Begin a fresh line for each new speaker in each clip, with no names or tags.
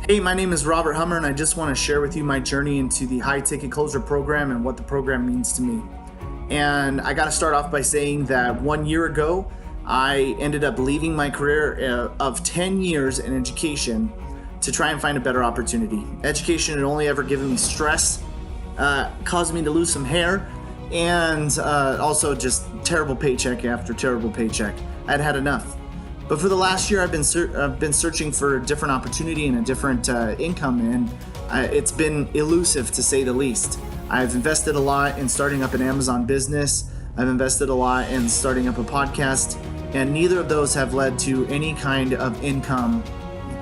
Hey, my name is Robert Hummer, and I just want to share with you my journey into the high ticket closer program and what the program means to me. And I got to start off by saying that 1 year ago, I ended up leaving my career of 10 years in education to try and find a better opportunity. Education had only ever given me stress, caused me to lose some hair, and also just terrible paycheck after terrible paycheck. I'd had enough. But for the last year, I've been searching for a different opportunity and a different income, and it's been elusive to say the least. I've invested a lot in starting up an Amazon business. I've invested a lot in starting up a podcast, and neither of those have led to any kind of income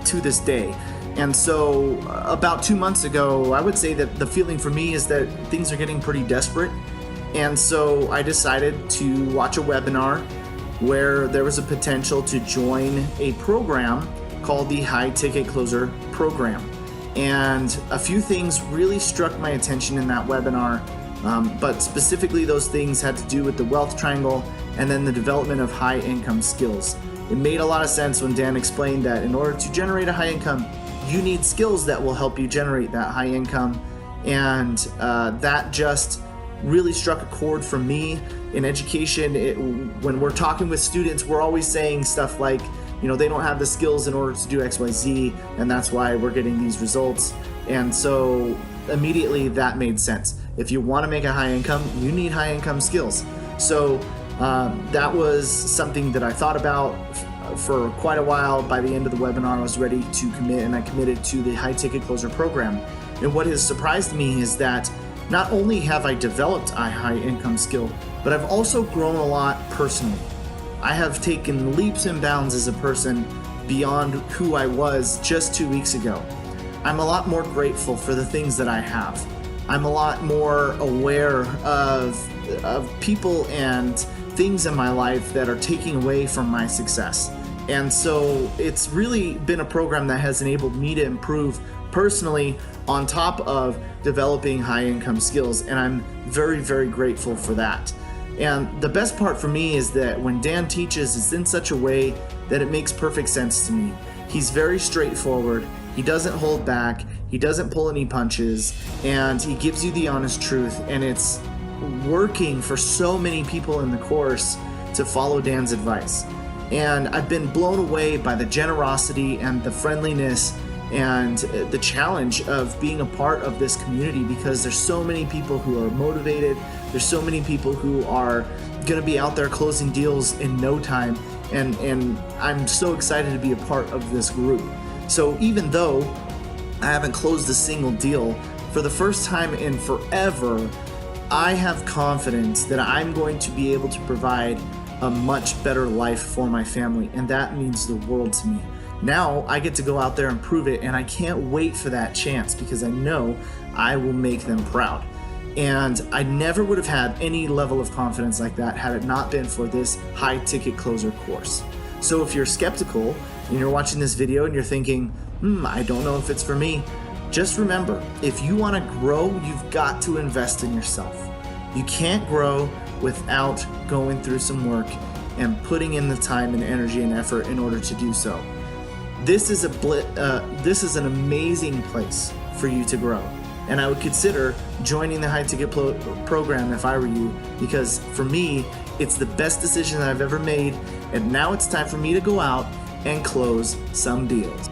to this day. And so about 2 months ago, I would say that the feeling for me is that things are getting pretty desperate. And so I decided to watch a webinar where there was a potential to join a program called the High Ticket Closer Program. And a few things really struck my attention in that webinar, but specifically those things had to do with the wealth triangle and then the development of high income skills. It made a lot of sense when Dan explained that in order to generate a high income, you need skills that will help you generate that high income. And that just really struck a chord for me. In education, when we're talking with students, we're always saying stuff like, they don't have the skills in order to do XYZ, and that's why we're getting these results. And so immediately that made sense. If you want to make a high income, you need high income skills. So that was something that I thought about for quite a while. By the end of the webinar, I was ready to commit, and I committed to the High Ticket Closer program. And what has surprised me is that not only have I developed a high income skill, but I've also grown a lot personally. I have taken leaps and bounds as a person beyond who I was just 2 weeks ago. I'm a lot more grateful for the things that I have. I'm a lot more aware of people and things in my life that are taking away from my success. And so it's really been a program that has enabled me to improve personally on top of developing high income skills. And I'm very, very grateful for that. And the best part for me is that when Dan teaches, it's in such a way that it makes perfect sense to me. He's very straightforward. He doesn't hold back. He doesn't pull any punches, and he gives you the honest truth. And it's working for so many people in the course to follow Dan's advice. And I've been blown away by the generosity and the friendliness and the challenge of being a part of this community, because there's so many people who are motivated. There's so many people who are going to be out there closing deals in no time. And I'm so excited to be a part of this group. So even though I haven't closed a single deal, for the first time in forever, I have confidence that I'm going to be able to provide a much better life for my family. And that means the world to me. Now I get to go out there and prove it, and I can't wait for that chance because I know I will make them proud. And I never would have had any level of confidence like that had it not been for this High Ticket Closer course. So if you're skeptical and you're watching this video and you're thinking, I don't know if it's for me, just remember, if you want to grow, you've got to invest in yourself. You can't grow without going through some work and putting in the time and energy and effort in order to do so. This is an amazing place for you to grow. And I would consider joining the High Ticket program if I were you, because for me, it's the best decision that I've ever made. And now it's time for me to go out and close some deals.